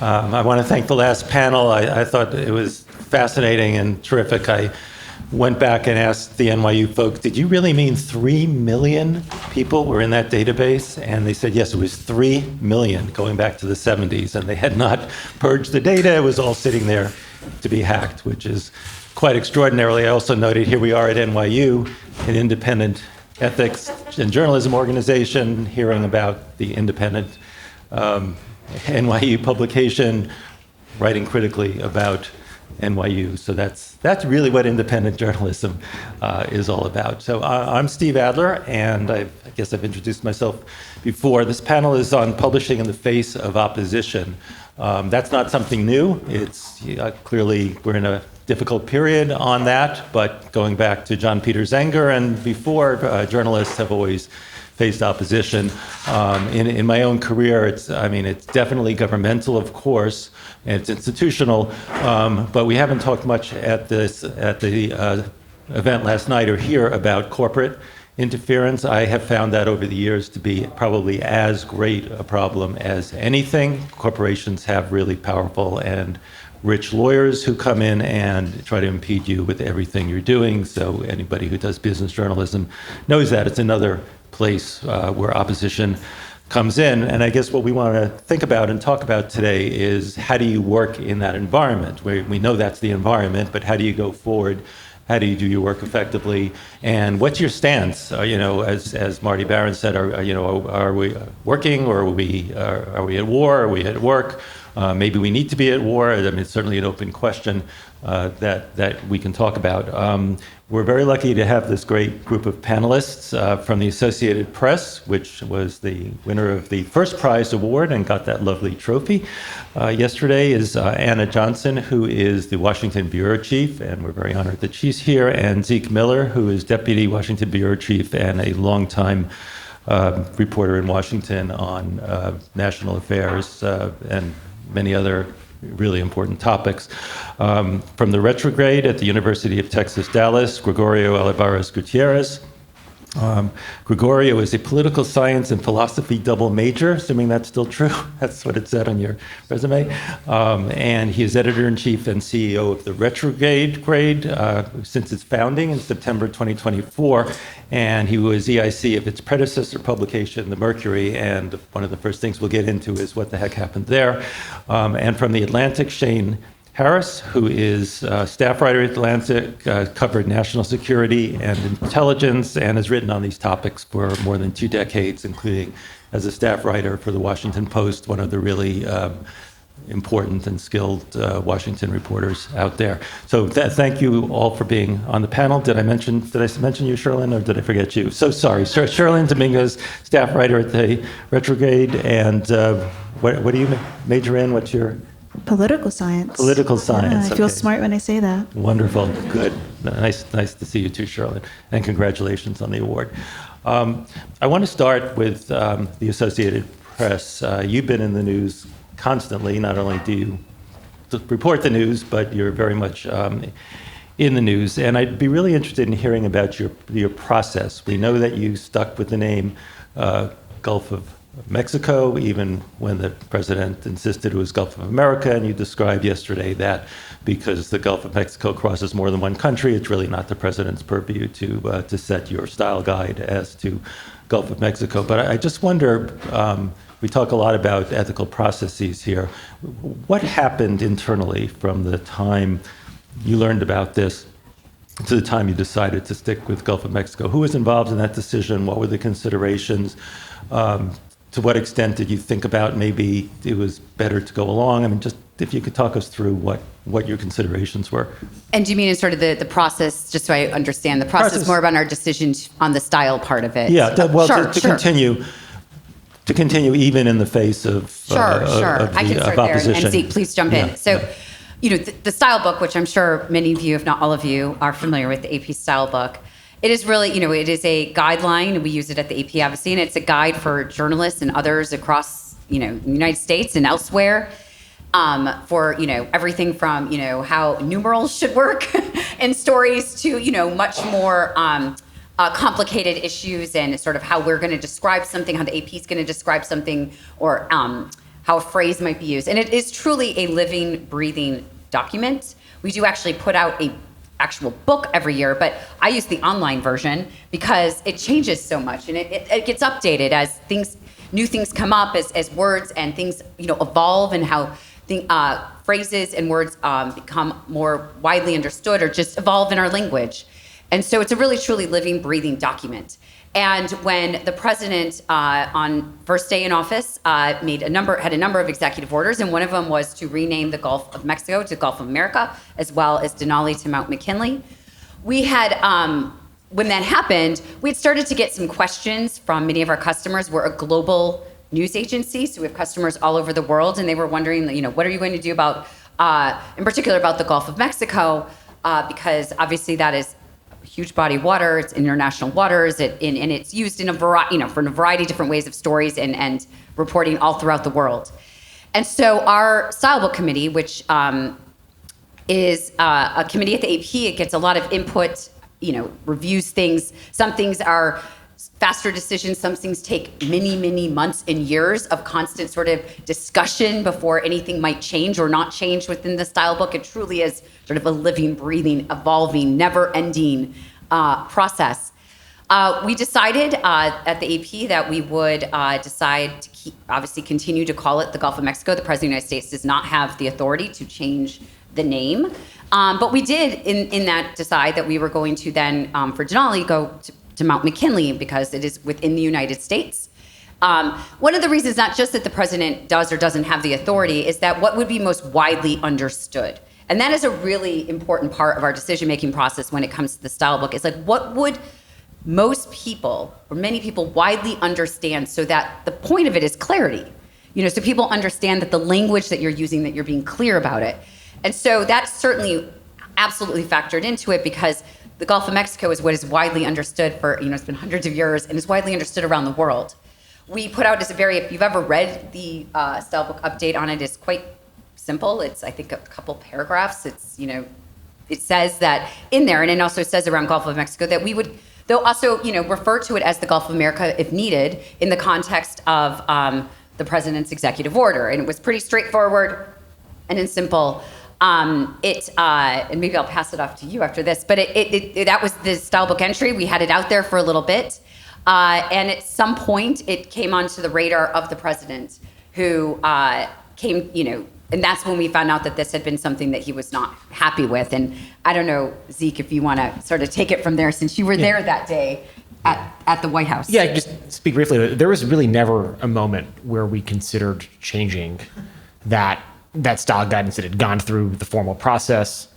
I want to thank the last panel. I thought it was fascinating and terrific. I went back and asked the NYU folks, did you really mean 3 million people were in that database? And they said, yes, it was 3 million going back to the 70s. And they had not purged the data. It was all sitting there to be hacked, which is quite extraordinarily. I also noted here we are at NYU, an independent ethics and journalism organization, hearing about the independent NYU publication, writing critically about NYU. So that's really what independent journalism is all about. So I'm Steve Adler, and I guess I've introduced myself before. This panel is on publishing in the face of opposition. That's not something new. It's clearly we're in a difficult period on that, but going back to John Peter Zenger and before, journalists have always faced opposition. In my own career, it's definitely governmental, of course, and it's institutional, but we haven't talked much at the event last night or here about corporate interference. I have found that over the years to be probably as great a problem as anything. Corporations have really powerful and rich lawyers who come in and try to impede you with everything you're doing. So anybody who does business journalism knows that. It's another place where opposition comes in. And I guess what we want to think about and talk about today is how do you work in that environment? We know that's the environment, but how do you go forward? How do you do your work effectively? And what's your stance? As Marty Barron said, are we working, or are we at war? Are we at work? Maybe we need to be at war. I mean, it's certainly an open question that we can talk about. We're very lucky to have this great group of panelists from the Associated Press, which was the winner of the First Prize Award and got that lovely trophy. Yesterday is Anna Johnson, who is the Washington Bureau Chief, and we're very honored that she's here, and Zeke Miller, who is Deputy Washington Bureau Chief and a longtime reporter in Washington on national affairs and many other really important topics. From the Retrograde at the University of Texas, Dallas, Gregorio Olivares Gutierrez. Gregorio is a political science and philosophy double major, assuming that's still true. That's what it said on your resume. And he is editor-in-chief and CEO of the Retrograde since its founding in September 2024. And he was EIC of its predecessor publication, The Mercury. And one of the first things we'll get into is what the heck happened there. And from the Atlantic, Shane Harris, who is staff writer at Atlantic, covered national security and intelligence, and has written on these topics for more than 2 decades, including as a staff writer for the Washington Post, one of the really important and skilled Washington reporters out there. So thank you all for being on the panel. Did I mention you, Sherlyn, or did I forget you? So sorry. Sherlyn Dominguez, staff writer at the Retrograde, and what do you major in? What's your... Political science. Political science. Yeah, I feel smart when I say that. Wonderful. Good. Nice to see you too, Sherlyn. And congratulations on the award. I want to start with the Associated Press. You've been in the news constantly. Not only do you report the news, but you're very much in the news. And I'd be really interested in hearing about your process. We know that you stuck with the name Gulf of Mexico, even when the president insisted it was Gulf of America, and you described yesterday that because the Gulf of Mexico crosses more than one country, it's really not the president's purview to set your style guide as to Gulf of Mexico. But I just wonder, we talk a lot about ethical processes here. What happened internally from the time you learned about this to the time you decided to stick with Gulf of Mexico? Who was involved in that decision? What were the considerations? To what extent did you think about maybe it was better to go along? I mean, just if you could talk us through what your considerations were. And do you mean in sort of the process, just so I understand, the process more about our decision on the style part of it? Yeah, to continue even in the face of I can start opposition. there, and Zeke, please jump in. So, the style book, which I'm sure many of you, if not all of you, are familiar with, the AP style book. It is really, it is a guideline. We use it at the AP Advocacy, and it's a guide for journalists and others across, the United States and elsewhere for, everything from, how numerals should work in stories to, much more complicated issues and sort of how we're going to describe something, how the AP is going to describe something, or how a phrase might be used. And it is truly a living, breathing document. We do actually put out a actual book every year, but I use the online version because it changes so much and it gets updated as new things come up, as words and things evolve, and how phrases and words become more widely understood or just evolve in our language. And so it's a really truly living, breathing document. And when the president on first day in office had a number of executive orders, and one of them was to rename the Gulf of Mexico to Gulf of America, as well as Denali to Mount McKinley. We had, when that happened, we had started to get some questions from many of our customers. We're a global news agency, so we have customers all over the world, and they were wondering, what are you going to do about, in particular, about the Gulf of Mexico, because obviously that is huge body of water. It's international waters, and it's used in a variety, for a variety of different ways of stories and reporting all throughout the world. And so our style book committee, which is a committee at the AP, it gets a lot of input, reviews things. Some things are faster decisions. Some things take many, many months and years of constant sort of discussion before anything might change or not change within the style book. It truly is sort of a living, breathing, evolving, never-ending process. We decided at the AP that we would decide to obviously continue to call it the Gulf of Mexico. The President of the United States does not have the authority to change the name. But we did in that decide that we were going to then, for Denali, go to Mount McKinley because it is within the United States. One of the reasons, not just that the president does or doesn't have the authority, is that what would be most widely understood. And that is a really important part of our decision-making process when it comes to the style book. It's like, what would most people, or many people, widely understand, so that the point of it is clarity. So people understand that the language that you're using, that you're being clear about it. And so that's certainly absolutely factored into it, because the Gulf of Mexico is what is widely understood for, it's been hundreds of years and is widely understood around the world. We put out if you've ever read the style book update on it, it's quite simple. It's, I think, a couple paragraphs. It's, it says that in there, and it also says around Gulf of Mexico that they'll also, refer to it as the Gulf of America if needed in the context of the president's executive order. And it was pretty straightforward and simple. And maybe I'll pass it off to you after this, but that was the style book entry. We had it out there for a little bit. And at some point it came onto the radar of the president, who came, and that's when we found out that this had been something that he was not happy with. And I don't know, Zeke, if you want to sort of take it from there, since you were there that day at the White House. Yeah, just speak briefly. There was really never a moment where we considered changing that style guidance that had gone through the formal process.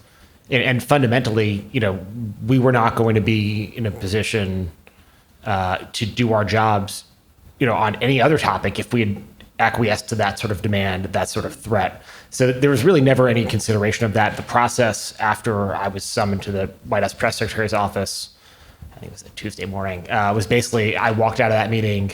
And fundamentally, we were not going to be in a position to do our jobs, on any other topic if we had acquiesced to that sort of demand, that sort of threat. So there was really never any consideration of that. The process after I was summoned to the White House press secretary's office, I think it was a Tuesday morning, was basically I walked out of that meeting,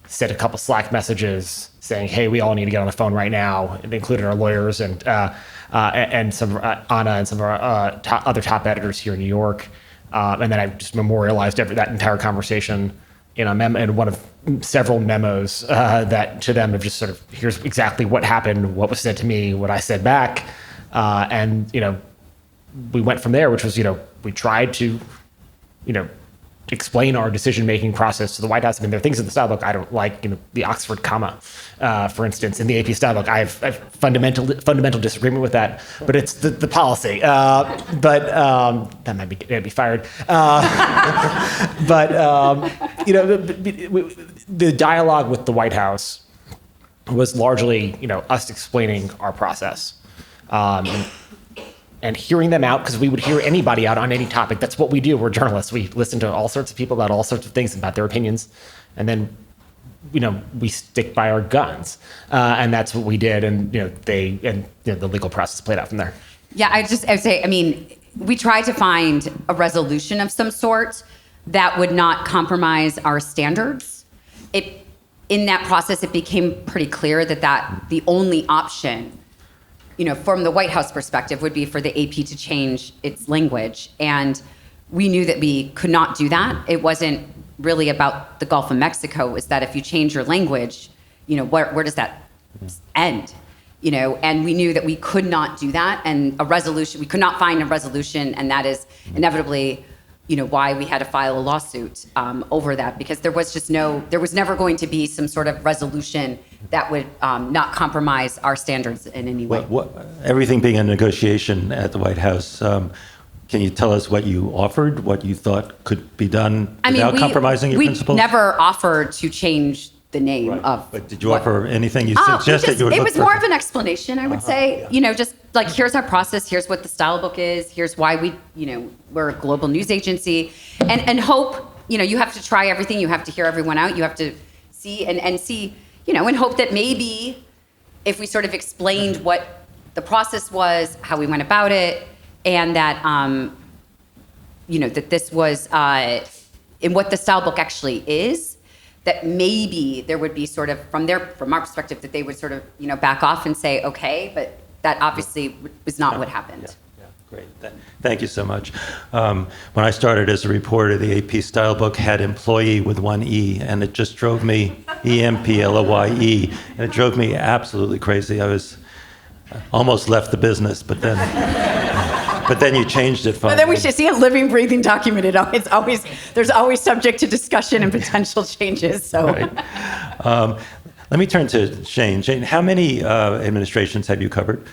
sent a couple Slack messages saying, "Hey, we all need to get on the phone right now." It included our lawyers and some Anna and some of our other top editors here in New York. And then I just memorialized that entire conversation in in one of several memos that to them of just sort of, here's exactly what happened, what was said to me, what I said back, and we went from there, which was we tried to explain our decision-making process to the White House. I mean, there are things in the style book I don't like, the Oxford comma, for instance, in the AP style book. I have fundamental disagreement with that, but it's the policy. But that might be fired. The dialogue with the White House was largely, us explaining our process. And hearing them out, because we would hear anybody out on any topic. That's what we do. We're journalists. We listen to all sorts of people about all sorts of things, about their opinions, and then, we stick by our guns, and that's what we did. And the legal process played out from there. Yeah, I would say, we tried to find a resolution of some sort that would not compromise our standards. In that process, it became pretty clear that the only option, from the White House perspective, would be for the AP to change its language. And we knew that we could not do that. It wasn't really about the Gulf of Mexico. It was that if you change your language, where does that end. And we knew that we could not do that, and we could not find a resolution, and that is inevitably, why we had to file a lawsuit over that, because there was never going to be some sort of resolution that would not compromise our standards in any way. Everything being a negotiation at the White House, can you tell us what you offered, what you thought could be done without compromising your principles? We never offered to change the name of. But did you offer anything? You suggested you would. It was more of an explanation, I would say. Just like, here's our process. Here's what the style book is. Here's why we're a global news agency, and hope. You have to try everything. You have to hear everyone out. You have to see and see. And hope that maybe if we sort of explained what the process was, how we went about it, and that that this was in what the style book actually is, that maybe there would be sort of from our perspective that they would sort of back off and say okay, but that obviously was not what happened. Yeah, great. Thank you so much. When I started as a reporter, the AP style book had employee with one E, and it just drove me EMPLOYE, and it drove me absolutely crazy. I was almost left the business, but then. But then you changed it finally. But then we should see a living, breathing document. There's always subject to discussion and potential changes. So, right. Let me turn to Shane. Shane, how many administrations have you covered?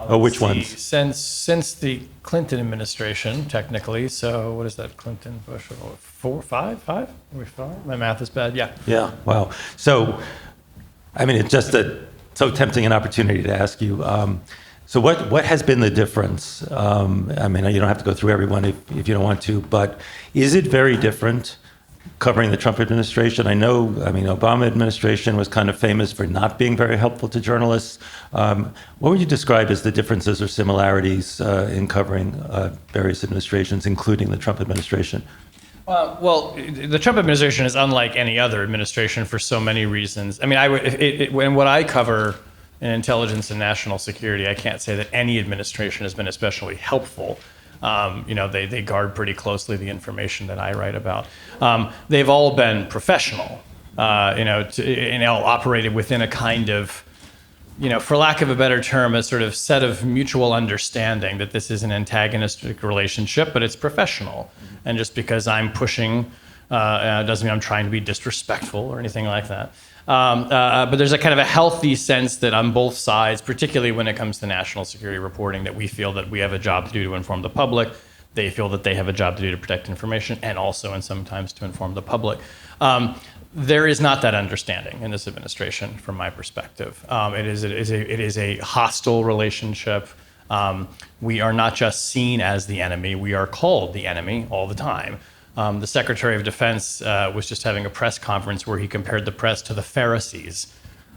Which ones? Since the Clinton administration, technically. So what is that? Clinton, Bush, 4, 5? Are we 5? My math is bad. Yeah. Yeah. Wow. So, it's just so tempting an opportunity to ask you. So what has been the difference? You don't have to go through everyone if you don't want to, but is it very different covering the Trump administration? Obama administration was kind of famous for not being very helpful to journalists. What would you describe as the differences or similarities in covering various administrations, including the Trump administration? Well, the Trump administration is unlike any other administration for so many reasons. When what I cover in intelligence and national security, I can't say that any administration has been especially helpful. They guard pretty closely the information that I write about. They've all been professional, operated within a kind of, for lack of a better term, a sort of set of mutual understanding that this is an antagonistic relationship, but it's professional. And just because I'm pushing doesn't mean I'm trying to be disrespectful or anything like that. But there's a kind of a healthy sense that on both sides, particularly when it comes to national security reporting, that we feel that we have a job to do to inform the public. They feel that they have a job to do to protect information, and also and sometimes to inform the public. There is not that understanding in this administration, from my perspective. It is a hostile relationship. We are not just seen as the enemy; we are called the enemy all the time. The Secretary of Defense was just having a press conference where he compared the press to the Pharisees.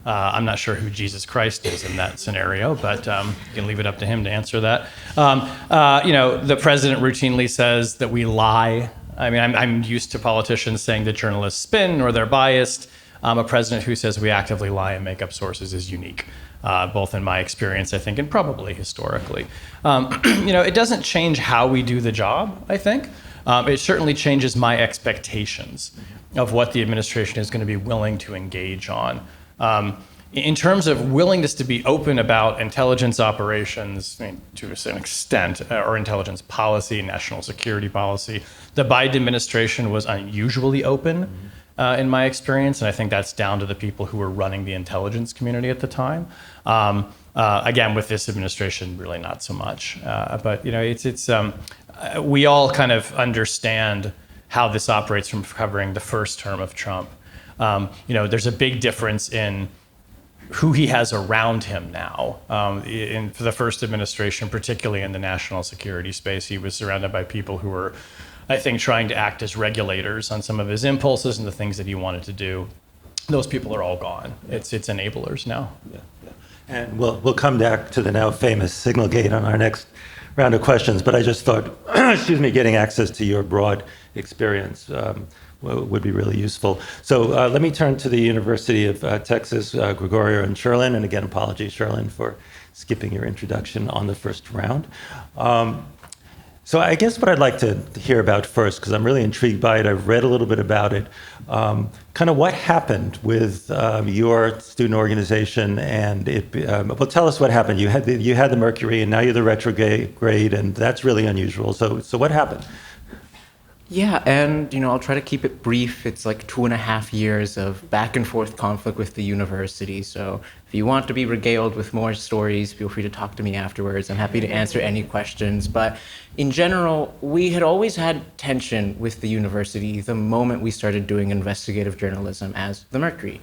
I'm not sure who Jesus Christ is in that scenario, but you can leave it up to him to answer that. The president routinely says that we lie. I'm used to politicians saying that journalists spin or they're biased. A president who says we actively lie and make up sources is unique, both in my experience, I think, and probably historically. It doesn't change how we do the job, I think. It certainly changes my expectations of what the administration is going to be willing to engage on. In terms of willingness to be open about intelligence operations, to an extent, or intelligence policy, national security policy, the Biden administration was unusually open in my experience, and I think that's down to the people who were running the intelligence community at the time. Again, with this administration, really not so much. But we all kind of understand how this operates from covering the first term of Trump. There's a big difference in who he has around him now. For the first administration, particularly in the national security space, he was surrounded by people who were, I think, trying to act as regulators on some of his impulses and the things that he wanted to do. Those people are all gone. It's enablers now. Yeah. And we'll come back to the now famous Signalgate on our next round of questions, but I just thought, getting access to your broad experience would be really useful. So let me turn to the University of Texas, Gregorio and Sherlyn, and again, apologies, Sherlyn, for skipping your introduction on the first round. So I guess what I'd like to hear about first, because I'm really intrigued by it, I've read a little bit about it, kind of what happened with your student organization, and well, tell us what happened. You had the Mercury, and now you're the Retrograde, and that's really unusual. So what happened? Yeah, and I'll try to keep it brief. It's like 2.5 years of back and forth conflict with the university. So if you want to be regaled with more stories, feel free to talk to me afterwards. I'm happy to answer any questions. But in general, we had always had tension with the university the moment we started doing investigative journalism as the Mercury.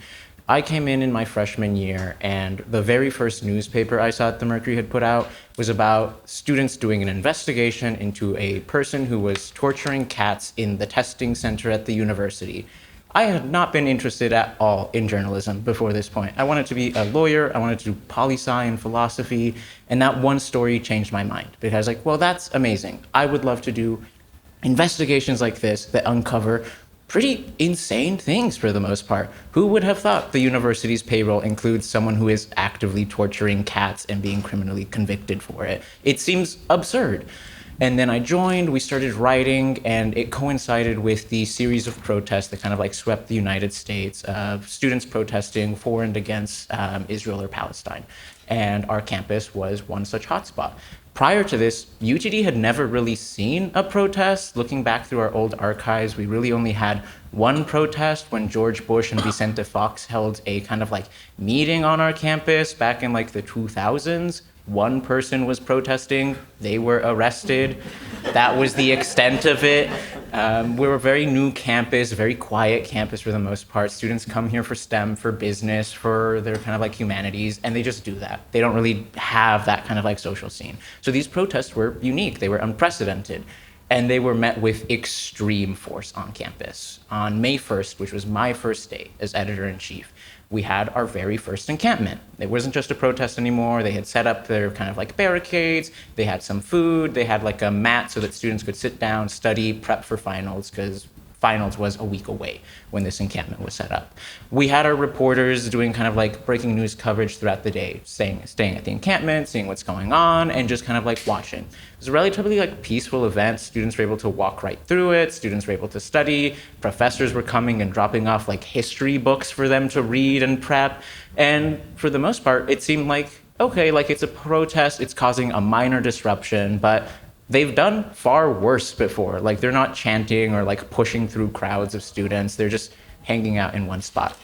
I came in my freshman year, and the very first newspaper I saw that the Mercury had put out was about students doing an investigation into a person who was torturing cats in the testing center at the university. I had not been interested at all in journalism before this point. I wanted to be a lawyer, I wanted to do poli-sci and philosophy, and that one story changed my mind, because I was like, well, that's amazing. I would love to do investigations like this that uncover pretty insane things for the most part. Who would have thought the university's payroll includes someone who is actively torturing cats and being criminally convicted for it? It seems absurd. And then I joined, we started writing, and it coincided with the series of protests that kind of like swept the United States, students protesting for and against Israel or Palestine. And our campus was one such hotspot. Prior to this, UTD had never really seen a protest. Looking back through our old archives, we really only had one protest when George Bush and Vicente Fox held a kind of like meeting on our campus back in like the 2000s. One person was protesting, they were arrested. That was the extent of it. We're a very new campus, very quiet campus for the most part. Students come here for STEM, for business, for their kind of like humanities, and they just do that. They don't really have that kind of like social scene. So these protests were unique, they were unprecedented, and they were met with extreme force on campus. On May 1st, which was my first day as editor-in-chief, we had our very first encampment. It wasn't just a protest anymore. They had set up their kind of like barricades. They had some food. They had like a mat so that students could sit down, study, prep for finals, because finals was a week away when this encampment was set up. We had our reporters doing kind of like breaking news coverage throughout the day, staying at the encampment, seeing what's going on, and just kind of like watching. It was a relatively like peaceful event. Students were able to walk right through it. Students were able to study. Professors were coming and dropping off like history books for them to read and prep. And for the most part, it seemed like, okay, like it's a protest, it's causing a minor disruption, but they've done far worse before. Like they're not chanting or like pushing through crowds of students. They're just hanging out in one spot.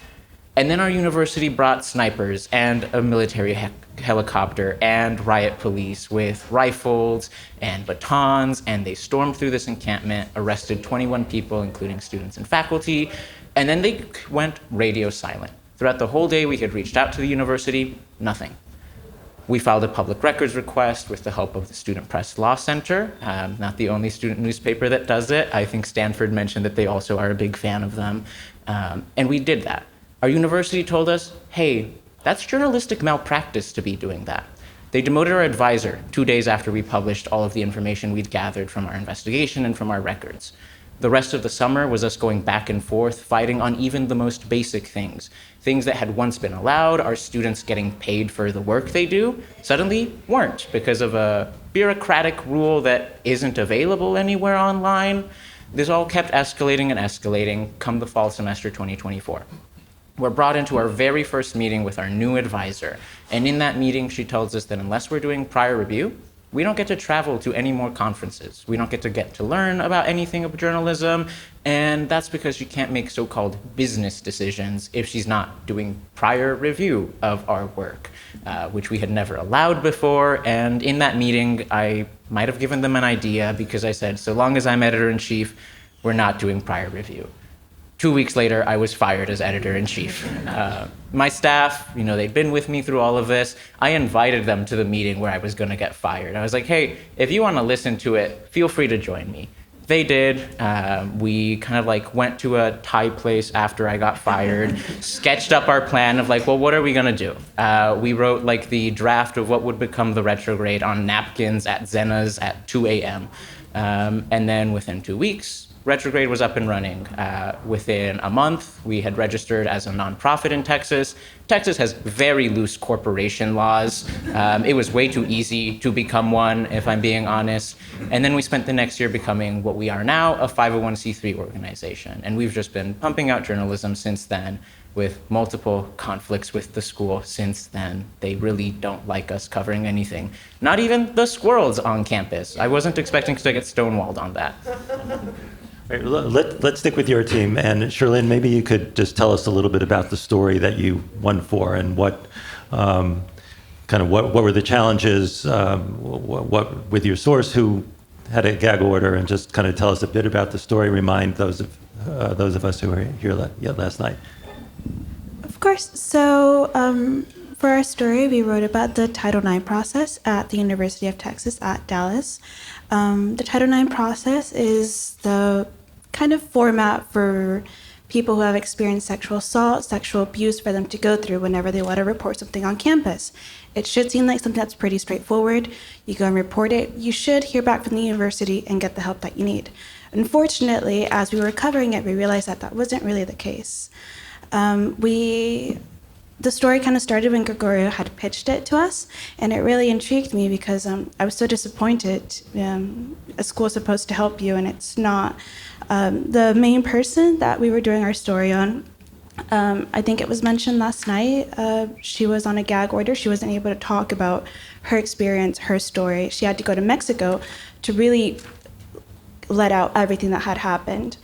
And then our university brought snipers and a military helicopter and riot police with rifles and batons, and they stormed through this encampment, arrested 21 people, including students and faculty, and then they went radio silent. Throughout the whole day, we had reached out to the university, nothing. We filed a public records request with the help of the Student Press Law Center, not the only student newspaper that does it. I think Stanford mentioned that they also are a big fan of them. And we did that. Our university told us, hey, that's journalistic malpractice to be doing that. They demoted our advisor 2 days after we published all of the information we'd gathered from our investigation and from our records. The rest of the summer was us going back and forth, fighting on even the most basic things. Things that had once been allowed, our students getting paid for the work they do, suddenly weren't because of a bureaucratic rule that isn't available anywhere online. This all kept escalating and escalating come the fall semester 2024. We're brought into our very first meeting with our new advisor. And in that meeting, she tells us that unless we're doing prior review, we don't get to travel to any more conferences. We don't get to learn about anything of journalism, and that's because she can't make so-called business decisions if she's not doing prior review of our work, which we had never allowed before. And in that meeting, I might have given them an idea because I said, so long as I'm editor-in-chief, we're not doing prior review. 2 weeks later, I was fired as editor-in-chief. My staff, they'd been with me through all of this. I invited them to the meeting where I was gonna get fired. I was like, hey, if you wanna listen to it, feel free to join me. They did. We kind of like went to a Thai place after I got fired, sketched up our plan of like, well, what are we gonna do? We wrote like the draft of what would become the Retrograde on napkins at Zena's at 2 a.m. And then within 2 weeks, Retrograde was up and running. Within a month, we had registered as a nonprofit in Texas. Texas has very loose corporation laws. It was way too easy to become one, if I'm being honest. And then we spent the next year becoming what we are now, a 501c3 organization. And we've just been pumping out journalism since then, with multiple conflicts with the school since then. They really don't like us covering anything. Not even the squirrels on campus. I wasn't expecting to get stonewalled on that. Right, let's stick with your team. And Sherlyn, maybe you could just tell us a little bit about the story that you won for and what what were the challenges, what with your source who had a gag order, and just kind of tell us a bit about the story. Remind those of us who were here last night. Of course. So for our story, we wrote about the Title IX process at the University of Texas at Dallas. The Title IX process is the kind of format for people who have experienced sexual assault, sexual abuse, for them to go through whenever they want to report something on campus. It should seem like something that's pretty straightforward. You go and report it. You should hear back from the university and get the help that you need. Unfortunately, as we were covering it, we realized that that wasn't really the case. The story kind of started when Gregorio had pitched it to us, and it really intrigued me because I was so disappointed. A school is supposed to help you, and it's not. The main person that we were doing our story on, I think it was mentioned last night, she was on a gag order. She wasn't able to talk about her experience, her story. She had to go to Mexico to really let out everything that had happened.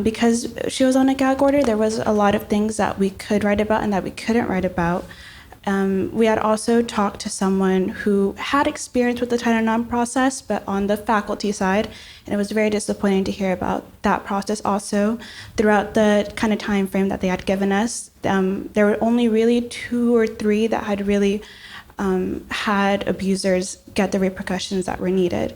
Because she was on a gag order, there was a lot of things that we could write about and that we couldn't write about. We had also talked to someone who had experience with the Title IX process, but on the faculty side, and it was very disappointing to hear about that process also. Throughout the kind of time frame that they had given us, there were only really 2 or 3 that had really had abusers get the repercussions that were needed.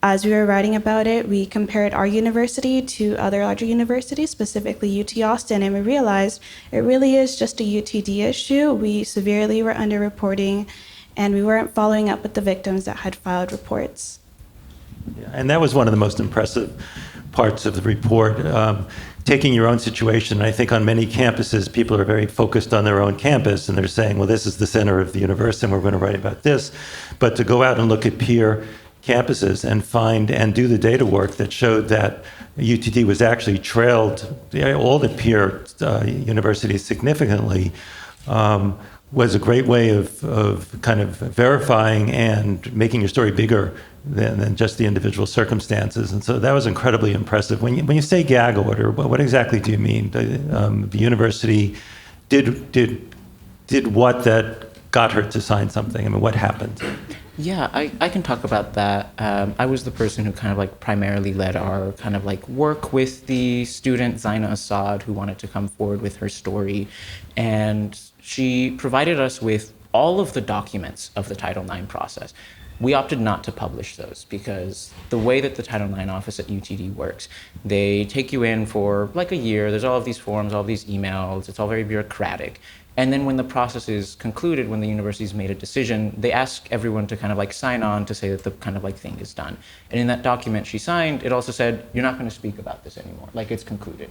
As we were writing about it, we compared our university to other larger universities, specifically UT Austin, and we realized it really is just a UTD issue. We severely were underreporting, and we weren't following up with the victims that had filed reports. Yeah, and that was one of the most impressive parts of the report, taking your own situation. I think on many campuses, people are very focused on their own campus, and they're saying, well, this is the center of the universe, and we're going to write about this. But to go out and look at peer campuses and find and do the data work that showed that UTD was actually trailed all the peer universities significantly was a great way of kind of verifying and making your story bigger than just the individual circumstances. And so that was incredibly impressive. When you say gag order, what exactly do you mean? The university did what that got her to sign something? I mean, what happened? Yeah, I can talk about that. I was the person who kind of like primarily led our kind of like work with the student, Zaina Assad, who wanted to come forward with her story. And she provided us with all of the documents of the Title IX process. We opted not to publish those because the way that the Title IX office at UTD works, they take you in for like a year. There's all of these forms, all of these emails. It's all very bureaucratic. And then when the process is concluded, when the university's made a decision, they ask everyone to kind of like sign on to say that the kind of like thing is done. And in that document she signed, it also said, you're not going to speak about this anymore, like it's concluded.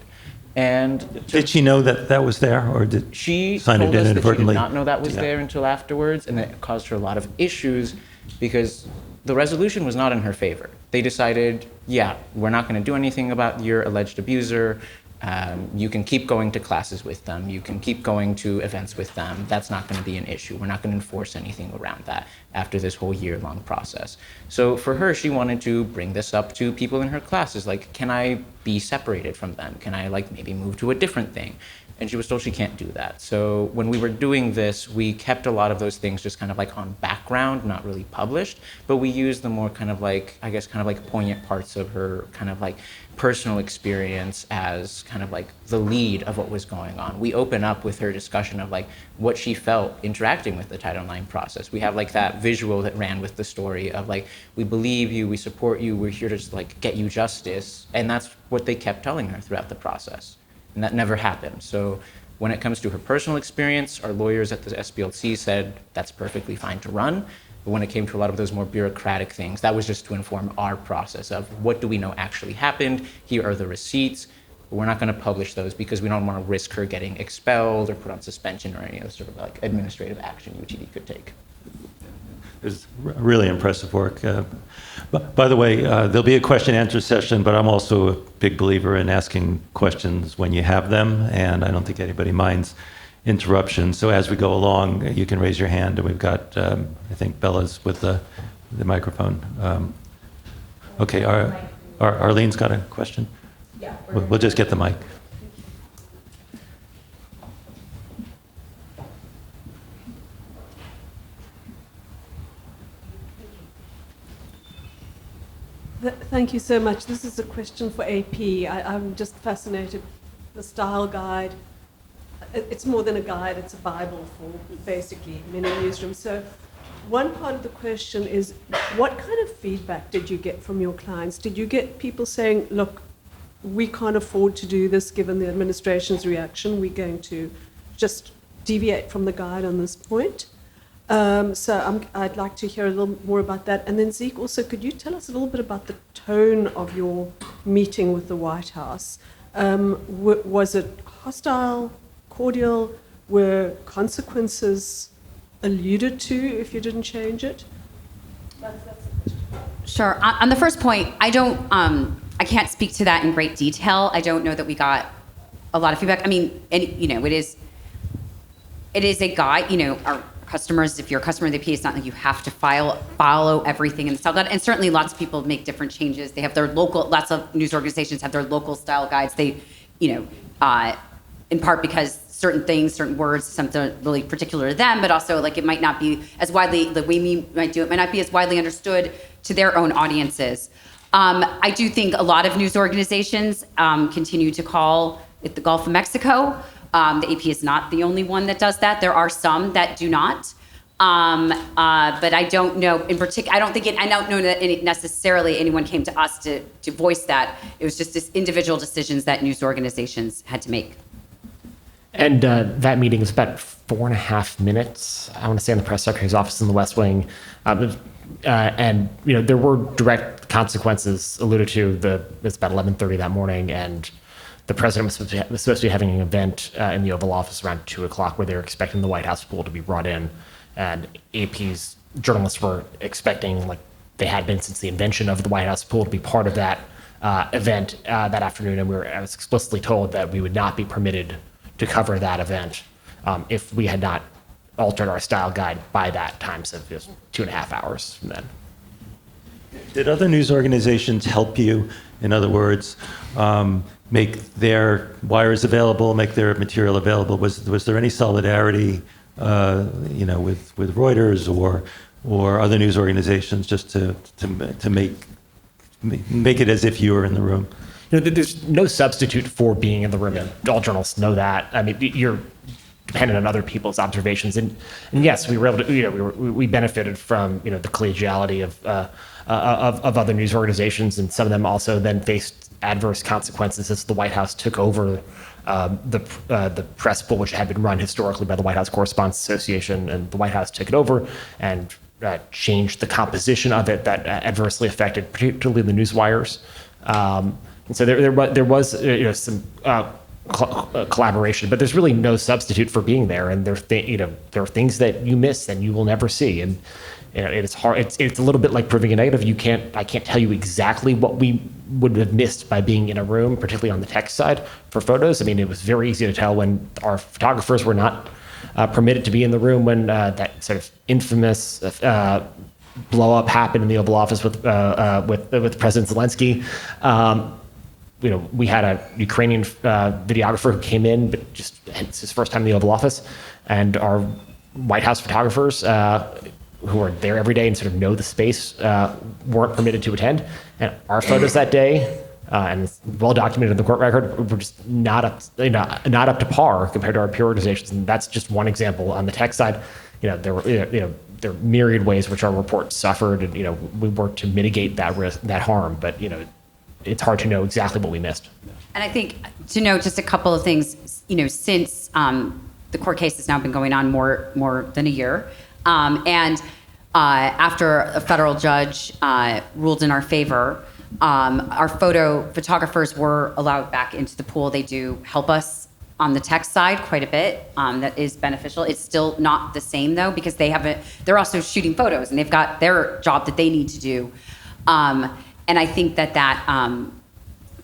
And did she know that that was there, or did she sign told it us that she did inadvertently? not know that was there until afterwards, and that caused her a lot of issues because the resolution was not in her favor. They decided, yeah, we're not going to do anything about your alleged abuser. You can keep going to classes with them. You can keep going to events with them. That's not going to be an issue. We're not going to enforce anything around that after this whole year-long process. So for her, she wanted to bring this up to people in her classes. Like, can I be separated from them? Can I like maybe move to a different thing? And she was told she can't do that. So when we were doing this, we kept a lot of those things just kind of like on background, not really published, but we used the more kind of like, I guess, kind of like poignant parts of her kind of like personal experience as kind of like the lead of what was going on. We open up with her discussion of like what she felt interacting with the Title IX process. We have like that visual that ran with the story of like, we believe you, we support you, we're here to just like get you justice. And that's what they kept telling her throughout the process. And that never happened. So When it comes to her personal experience, our lawyers at the SBLC said that's perfectly fine to run. But when it came to a lot of those more bureaucratic things, that was just to inform our process of what do we know actually happened, here are the receipts. But we're not going to publish those because we don't want to risk her getting expelled or put on suspension or any other sort of like administrative action UTD could take. It's really impressive work. By the way, there'll be a question and answer session, but I'm also a big believer in asking questions when you have them, and I don't think anybody minds interruptions. So as we go along, you can raise your hand, and we've got, I think Bella's with the microphone. Okay, Arlene's got a question? Yeah. We'll just get the mic. Thank you so much. This is a question for AP. I'm just fascinated. The style guide, it's more than a guide, it's a Bible for basically many newsrooms. So one part of the question is, what kind of feedback did you get from your clients? Did you get people saying, look, we can't afford to do this given the administration's reaction, we're going to just deviate from the guide on this point? I'd like to hear a little more about that. And then Zeke, also, could you tell us a little bit about the tone of your meeting with the White House? Was it hostile, cordial? Were consequences alluded to if you didn't change it? That's the question. Sure. On the first point, I can't speak to that in great detail. I don't know that we got a lot of feedback. I mean, it is a guide. Our customers, if you're a customer of the AP, it's not like you have to follow everything in the style guide. And certainly lots of people make different changes. They have their lots of news organizations have their local style guides. They, in part because certain words, something really particular to them, but also like it might not be as widely, the way we might do it might not be as widely understood to their own audiences. I do think a lot of news organizations continue to call it the Gulf of Mexico. The AP is not the only one that does that. There are some that do not. But I don't know in particular. I don't know that necessarily anyone came to us to voice that. It was just this individual decisions that news organizations had to make. And that meeting was about 4.5 minutes, I want to say, in the press secretary's office in the West Wing. And there were direct consequences alluded to. It's about 11:30 that morning, and the president was supposed to be having an event in the Oval Office around 2:00 where they were expecting the White House pool to be brought in. And AP's journalists were expecting, like they had been since the invention of the White House pool, to be part of that event that afternoon. And I was explicitly told that we would not be permitted to cover that event if we had not altered our style guide by that time, so just 2.5 hours from then. Did other news organizations help you? In other words, make their wires available, make their material available? Was there any solidarity, with Reuters or other news organizations, just to make it as if you were in the room? There's no substitute for being in the room, and all journalists know that. I mean, you're dependent on other people's observations, and yes, we were able to. We benefited from the collegiality of other news organizations, and some of them also then faced adverse consequences as the White House took over the press pool, which had been run historically by the White House Correspondents Association, and the White House took it over and changed the composition of it that adversely affected particularly the news wires. And so there was some collaboration, but there's really no substitute for being there. And there are things that you miss and you will never see. And it's hard. It's a little bit like proving a negative. I can't tell you exactly what we would have missed by being in a room, particularly on the text side for photos. I mean, it was very easy to tell when our photographers were not permitted to be in the room when that sort of infamous blow up happened in the Oval Office with President Zelensky. We had a Ukrainian videographer who came in, but just it's his first time in the Oval Office, and our White House photographers who are there every day and sort of know the space weren't permitted to attend. And our photos that day, and it's well documented in the court record, were just not up to par compared to our peer organizations. And that's just one example. On the tech side, there are myriad ways which our report suffered, and we worked to mitigate that risk, that harm. But it's hard to know exactly what we missed. And I think to note just a couple of things, since the court case has now been going on more than a year, and after a federal judge ruled in our favor, our photographers were allowed back into the pool. They do help us on the tech side quite a bit. That is beneficial. It's still not the same though, because they're also shooting photos and they've got their job that they need to do. And I think that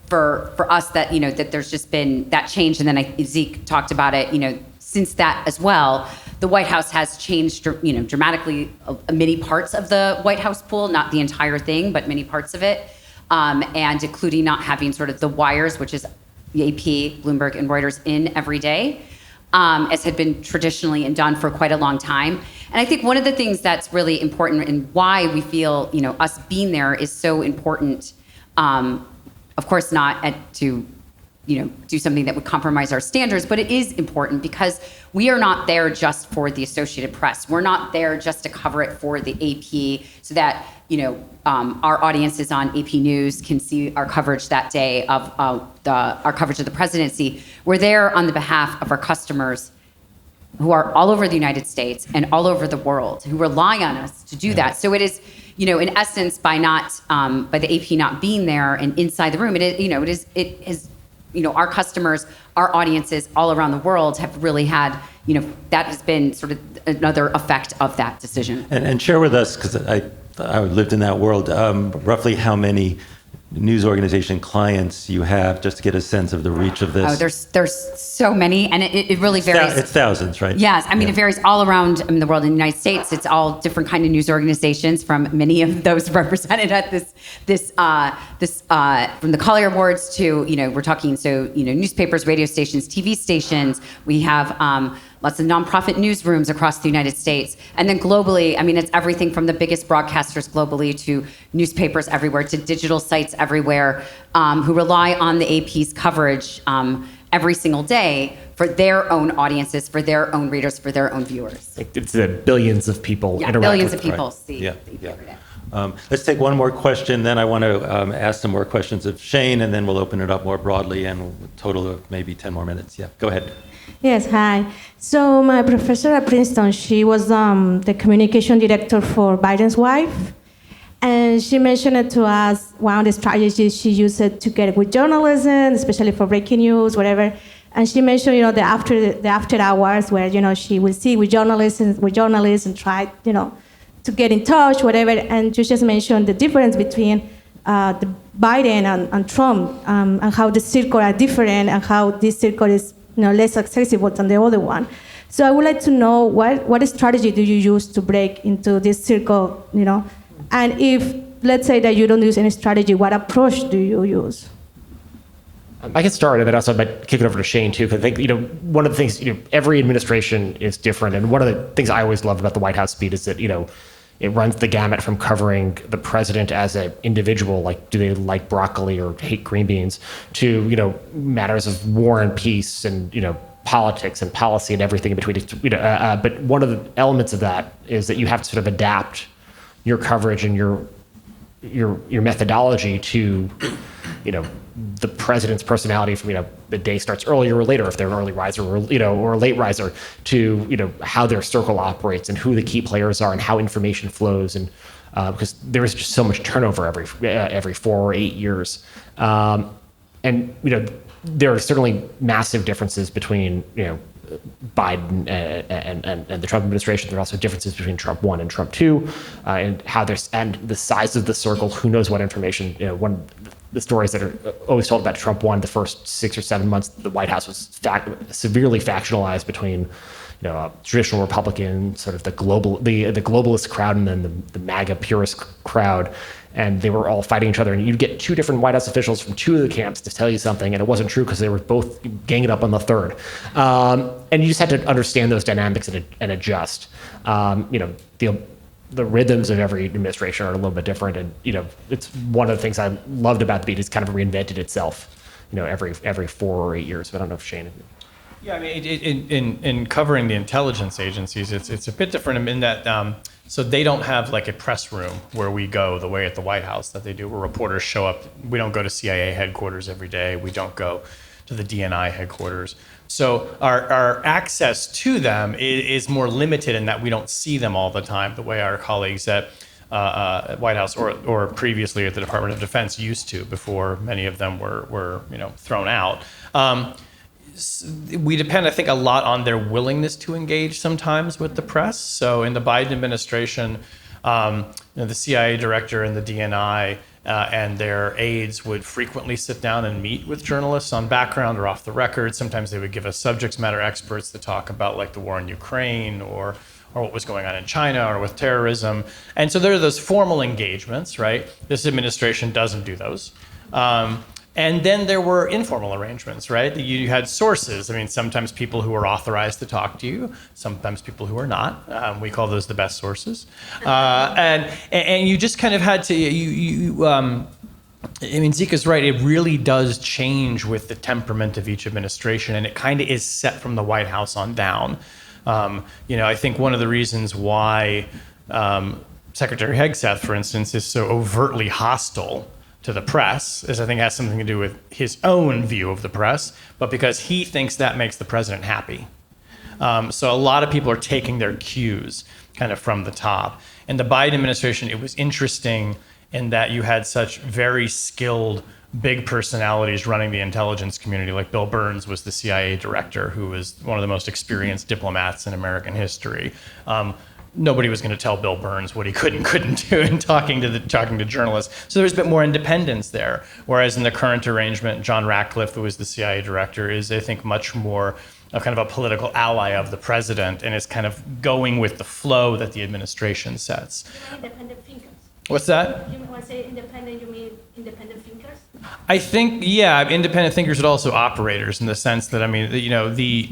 for us that there's just been that change. And then Zeke talked about it, since that as well, the White House has changed, dramatically many parts of the White House pool, not the entire thing, but many parts of it. And including not having sort of the wires, which is the AP, Bloomberg, and Reuters in every day, as had been traditionally and done for quite a long time. And I think one of the things that's really important and why we feel, us being there is so important, of course not to do something that would compromise our standards, but it is important because we are not there just for the Associated Press. We're not there just to cover it for the AP so that, our audiences on AP News can see our coverage that day of our coverage of the presidency. We're there on the behalf of our customers who are all over the United States and all over the world who rely on us to do that. So it is, in essence, by the AP not being there and inside the room, it is our customers, our audiences all around the world have really had, that has been sort of another effect of that decision. And share with us, because I lived in that world, roughly how many news organization clients you have, just to get a sense of the reach of this. Oh, there's so many, and it really varies. It's thousands, right? Yes, I mean, It varies all around the world. In the United States, it's all different kind of news organizations, from many of those represented at this from the Collier Awards to, we're talking, newspapers, radio stations, TV stations. We have lots of nonprofit newsrooms across the United States. And then globally, it's everything from the biggest broadcasters globally to newspapers everywhere to digital sites everywhere, who rely on the AP's coverage every single day for their own audiences, for their own readers, for their own viewers. It's billions of people interact billions with of people right. see Yeah, the AP yeah. every day. Let's take one more question, then I want to ask some more questions of Shane, and then we'll open it up more broadly, and a total of maybe 10 more minutes. Yeah, go ahead. Yes, hi. So my professor at Princeton, she was the communication director for Biden's wife. And she mentioned it to us, one of the strategies she used it to get with journalism, especially for breaking news, whatever. And she mentioned, the after hours where, she would see with journalists and try, to get in touch, whatever. And you just mentioned the difference between the Biden and Trump, and how the circle are different, and how this circle is less accessible than the other one. So I would like to know what strategy do you use to break into this circle, and if, let's say that you don't use any strategy, what approach do you use? I can start, and then also I might kick it over to Shane too, because I think one of the things every administration is different, and one of the things I always loved about the White House speed is that it runs the gamut from covering the president as an individual, like do they like broccoli or hate green beans, to matters of war and peace and politics and policy and everything in between. But one of the elements of that is that you have to sort of adapt your coverage and your methodology to the president's personality from the day starts earlier or later if they're an early riser or or a late riser, to how their circle operates and who the key players are and how information flows, and because there is just so much turnover every 4 or 8 years, and there are certainly massive differences between Biden and the Trump administration. There are also differences between Trump 1 and Trump 2, and and the size of the circle. Who knows what information? One of the stories that are always told about Trump 1, the first 6 or 7 months, the White House was severely factionalized between traditional Republican, sort of the globalist crowd, and then the MAGA purist crowd. And they were all fighting each other. And you'd get 2 different White House officials from 2 of the camps to tell you something, and it wasn't true because they were both ganging up on the third. And you just had to understand those dynamics and adjust. The rhythms of every administration are a little bit different. And, it's one of the things I loved about the beat is kind of reinvented itself, every 4 or 8 years. But I don't know if Shane. Yeah, I mean, in covering the intelligence agencies, it's a bit different in that So they don't have like a press room where we go the way at the White House that they do, where reporters show up. We don't go to CIA headquarters every day. We don't go to the DNI headquarters. So our access to them is more limited in that we don't see them all the time the way our colleagues at White House or previously at the Department of Defense used to before many of them were thrown out. We depend, I think, a lot on their willingness to engage sometimes with the press. So in the Biden administration, the CIA director and the DNI and their aides would frequently sit down and meet with journalists on background or off the record. Sometimes they would give us subject matter experts to talk about like the war in Ukraine or what was going on in China or with terrorism. And so there are those formal engagements, right? This administration doesn't do those. And then there were informal arrangements, right? You had sources. I mean, sometimes people who are authorized to talk to you, sometimes people who are not. We call those the best sources. And you just kind of had to, I mean, Zeke is right. It really does change with the temperament of each administration, and it kind of is set from the White House on down. I think one of the reasons why Secretary Hegseth, for instance, is so overtly hostile to the press is I think has something to do with his own view of the press, but because he thinks that makes the president happy. So a lot of people are taking their cues kind of from the top. In the Biden administration, it was interesting in that you had such very skilled, big personalities running the intelligence community. Like Bill Burns was the CIA director, who was one of the most experienced diplomats in American history. Nobody was going to tell Bill Burns what he could and couldn't do in talking to journalists. So there's a bit more independence there. Whereas in the current arrangement, John Ratcliffe, who is the CIA director, is, I think, much more a kind of a political ally of the president and is kind of going with the flow that the administration sets. Independent thinkers. What's that? You want to say independent, you mean independent thinkers? I think, yeah, independent thinkers, but also operators in the sense that, I mean, the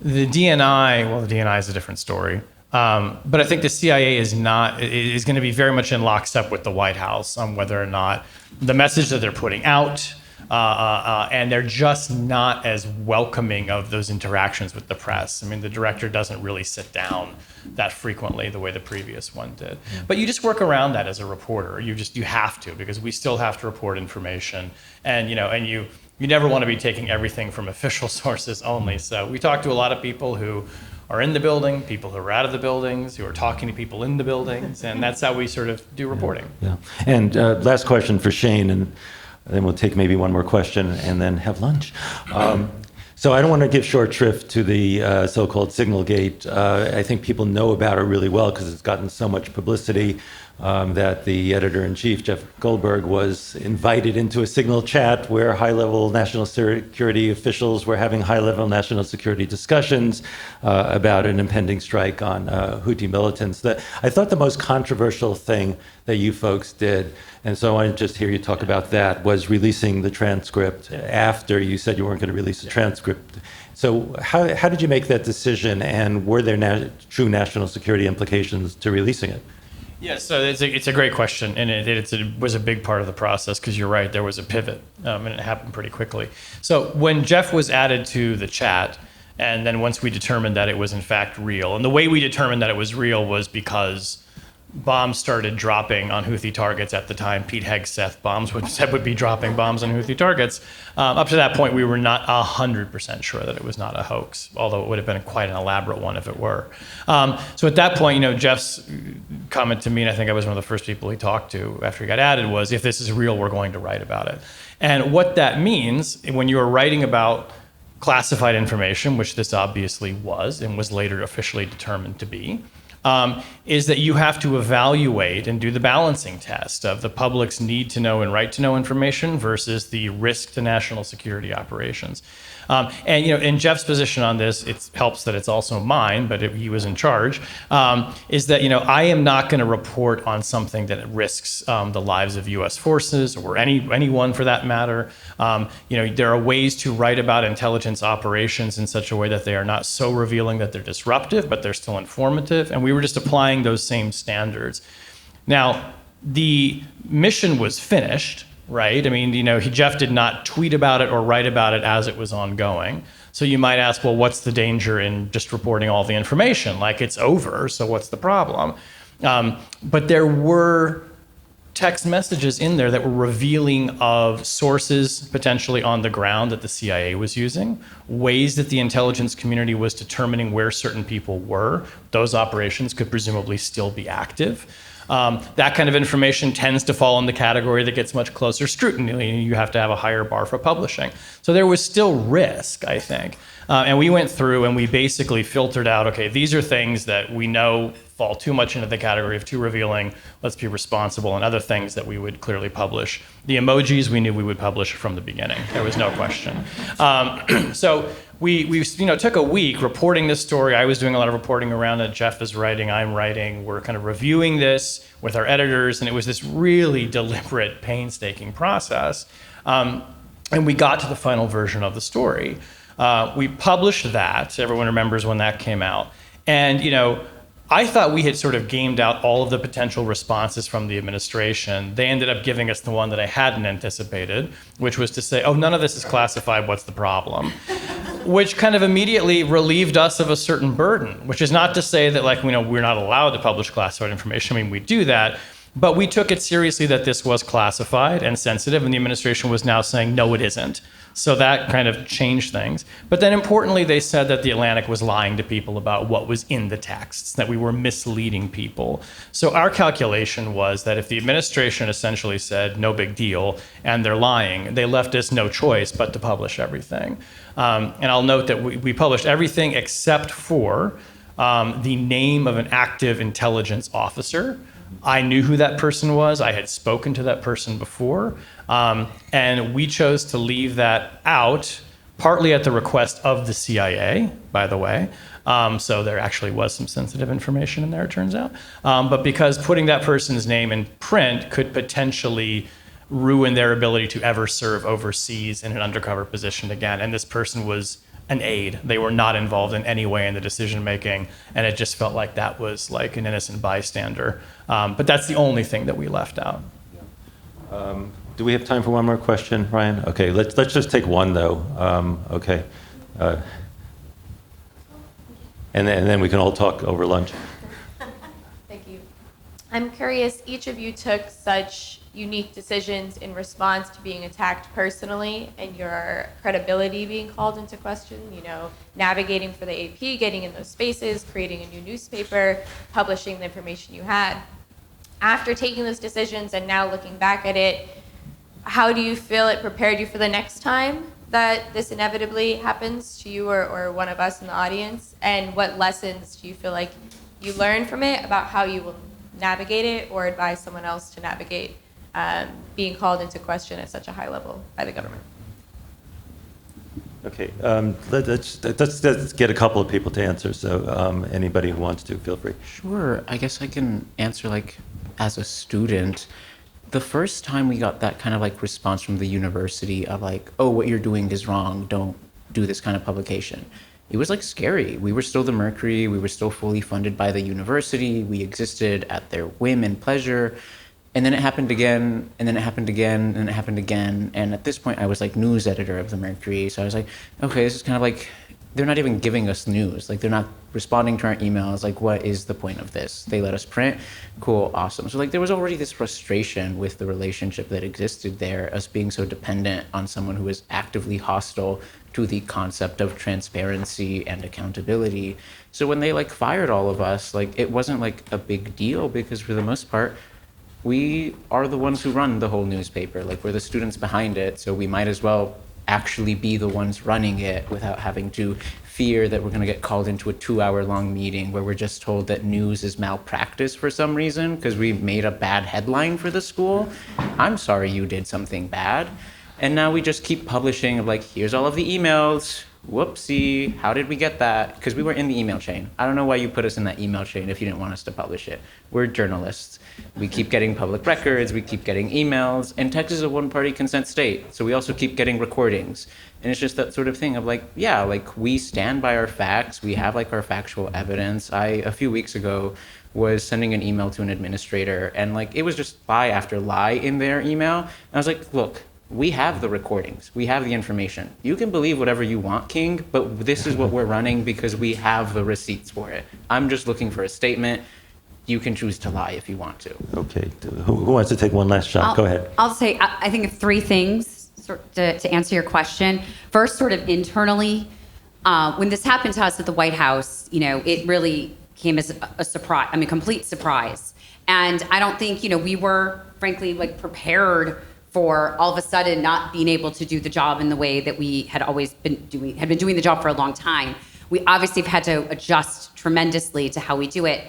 DNI, well, the DNI is a different story. But I think the CIA is going to be very much in lockstep with the White House on whether or not the message that they're putting out, and they're just not as welcoming of those interactions with the press. I mean, the director doesn't really sit down that frequently the way the previous one did. But you just work around that as a reporter. You have to, because we still have to report information, and you never want to be taking everything from official sources only. So we talk to a lot of people who are in the building, people who are out of the buildings, who are talking to people in the buildings, and that's how we sort of do reporting. Yeah. And last question for Shane, and then we'll take maybe one more question and then have lunch. So I don't want to give short shrift to the so-called Signalgate. I think people know about it really well because it's gotten so much publicity that the editor-in-chief, Jeff Goldberg, was invited into a Signal chat where high-level national security officials were having high-level national security discussions about an impending strike on Houthi militants. I thought the most controversial thing that you folks did, and so I want to just hear you talk about that, was releasing the transcript after you said you weren't going to release the transcript. So how did you make that decision, and were there true national security implications to releasing it? Yeah, so it's a great question, and it was a big part of the process because you're right, there was a pivot, and it happened pretty quickly. So when Jeff was added to the chat, and then once we determined that it was in fact real, and the way we determined that it was real was because bombs started dropping on Houthi targets at the time. Pete Hegseth would be dropping bombs on Houthi targets. Up to that point, we were not 100% sure that it was not a hoax, although it would have been quite an elaborate one if it were. So at that point, Jeff's comment to me, and I think I was one of the first people he talked to after he got added, was, if this is real, we're going to write about it. And what that means, when you are writing about classified information, which this obviously was and was later officially determined to be, is that you have to evaluate and do the balancing test of the public's need to know and right to know information versus the risk to national security operations. And in Jeff's position on this, it helps that it's also mine, but he was in charge, is that I am not going to report on something that risks the lives of U.S. forces or anyone for that matter. There are ways to write about intelligence operations in such a way that they are not so revealing that they're disruptive, but they're still informative. And we were just applying those same standards. Now, the mission was finished. Right? I mean, Jeff did not tweet about it or write about it as it was ongoing. So you might ask, well, what's the danger in just reporting all the information? Like, it's over, so what's the problem? But there were text messages in there that were revealing of sources potentially on the ground that the CIA was using, ways that the intelligence community was determining where certain people were. Those operations could presumably still be active. That kind of information tends to fall in the category that gets much closer scrutiny. You have to have a higher bar for publishing. So there was still risk, I think. And we went through and we basically filtered out, okay, these are things that we know fall too much into the category of too revealing, let's be responsible, and other things that we would clearly publish. The emojis we knew we would publish from the beginning. There was no question. So we took a week reporting this story. I was doing a lot of reporting around it. Jeff is writing, I'm writing. We're kind of reviewing this with our editors, and it was this really deliberate, painstaking process. And we got to the final version of the story. We published that. Everyone remembers when that came out. And, I thought we had sort of gamed out all of the potential responses from the administration. They ended up giving us the one that I hadn't anticipated, which was to say, oh, none of this is classified, what's the problem? Which kind of immediately relieved us of a certain burden, which is not to say that we're not allowed to publish classified information. I mean, we do that, but we took it seriously that this was classified and sensitive, and the administration was now saying, no, it isn't. So that kind of changed things. But then importantly, they said that the Atlantic was lying to people about what was in the texts, that we were misleading people. So our calculation was that if the administration essentially said, no big deal, and they're lying, they left us no choice but to publish everything. And I'll note that we published everything except for the name of an active intelligence officer. I knew who that person was. I had spoken to that person before. And we chose to leave that out, partly at the request of the CIA, by the way. So there actually was some sensitive information in there, it turns out. But because putting that person's name in print could potentially ruin their ability to ever serve overseas in an undercover position again. And this person was an aide. They were not involved in any way in the decision making, and it just felt like that was like an innocent bystander. But that's the only thing that we left out. Do we have time for one more question, Ryan? Okay, let's just take one though. Okay, and then we can all talk over lunch. Thank you. I'm curious, each of you took such unique decisions in response to being attacked personally and your credibility being called into question, navigating for the AP, getting in those spaces, creating a new newspaper, publishing the information you had. After taking those decisions and now looking back at it, how do you feel it prepared you for the next time that this inevitably happens to you or one of us in the audience? And what lessons do you feel like you learned from it about how you will navigate it or advise someone else to navigate being called into question at such a high level by the government? Okay, let's get a couple of people to answer. So anybody who wants to, feel free. Sure, I guess I can answer as a student. The first time we got that kind of response from the university of oh, what you're doing is wrong, don't do this kind of publication. It was scary. We were still the Mercury, we were still fully funded by the university, we existed at their whim and pleasure. And then it happened again, and then it happened again, and it happened again. And at this point, I was news editor of the Mercury. So I was okay, this is kind of they're not even giving us news. They're not responding to our emails. What is the point of this? They let us print. Cool, awesome. So there was already this frustration with the relationship that existed there, us being so dependent on someone who was actively hostile to the concept of transparency and accountability. So when they fired all of us, it wasn't a big deal because for the most part, we are the ones who run the whole newspaper. We're the students behind it, so we might as well actually be the ones running it without having to fear that we're going to get called into a 2-hour-long meeting where we're just told that news is malpractice for some reason because we made a bad headline for the school. I'm sorry you did something bad. And now we just keep publishing here's all of the emails. Whoopsie, how did we get that? Because we were in the email chain. I don't know why you put us in that email chain if you didn't want us to publish it. We're journalists. We keep getting public records, we keep getting emails, and Texas is a one-party consent state, so we also keep getting recordings. And it's just that sort of thing of we stand by our facts, we have our factual evidence. A few weeks ago, was sending an email to an administrator, and it was just lie after lie in their email. And I was look, we have the recordings. We have the information. You can believe whatever you want, King, but this is what we're running because we have the receipts for it. I'm just looking for a statement. you can choose to lie if you want to. Okay. Who wants to take one last shot? Go ahead. I'll say, I think of three things to answer your question. First, sort of internally, when this happened to us at the White House, it really came as a surprise, complete surprise. And I don't think, we were, frankly, prepared for all of a sudden not being able to do the job in the way that we had always been doing the job for a long time. We obviously have had to adjust tremendously to how we do it.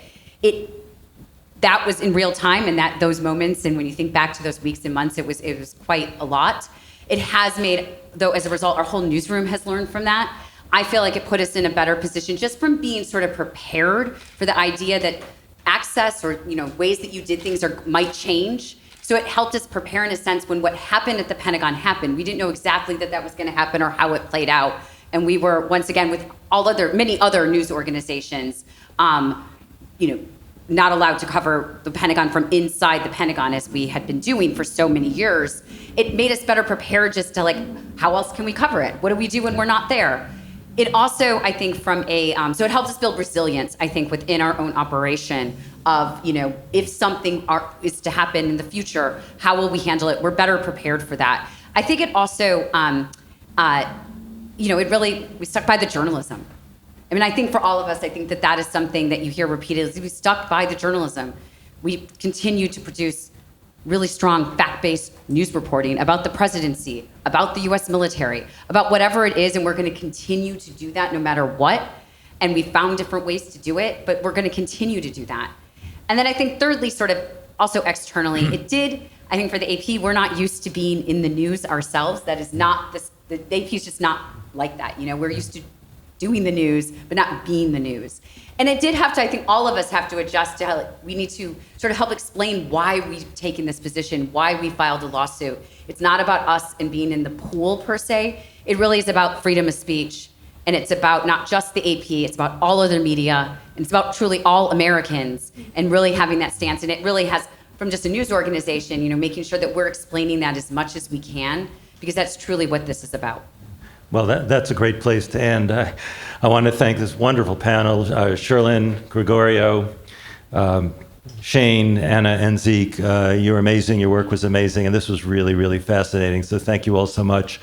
That was in real time, and those moments, and when you think back to those weeks and months, it was quite a lot. It has made, though, as a result, our whole newsroom has learned from that. I feel like it put us in a better position just from being sort of prepared for the idea that access or ways that you did things might change. So it helped us prepare in a sense when what happened at the Pentagon happened. We didn't know exactly that was going to happen or how it played out, and we were once again with many other news organizations, not allowed to cover the Pentagon from inside the Pentagon as we had been doing for so many years. It made us better prepared just to how else can we cover it? What do we do when we're not there? It also, I think, so it helped us build resilience, I think, within our own operation of, if something is to happen in the future, how will we handle it? We're better prepared for that. I think it also, we stuck by the journalism. I think for all of us, I think that is something that you hear repeatedly. We stuck by the journalism. We continue to produce really strong fact-based news reporting about the presidency, about the U.S. military, about whatever it is, and we're going to continue to do that no matter what. And we found different ways to do it, but we're going to continue to do that. And then I think thirdly, sort of also externally, I think for the AP, we're not used to being in the news ourselves. That is not, the AP is just not like that. We're used to doing the news, but not being the news. And it did have to, I think all of us have to adjust to how we need to sort of help explain why we've taken this position, why we filed a lawsuit. It's not about us and being in the pool per se. It really is about freedom of speech. And it's about not just the AP, it's about all other media, and it's about truly all Americans and really having that stance. And it really has, from just a news organization, making sure that we're explaining that as much as we can, because that's truly what this is about. Well, that's a great place to end. I want to thank this wonderful panel, Sherlyn, Gregorio, Shane, Anna, and Zeke. You're amazing. Your work was amazing, and this was really, really fascinating. So thank you all so much.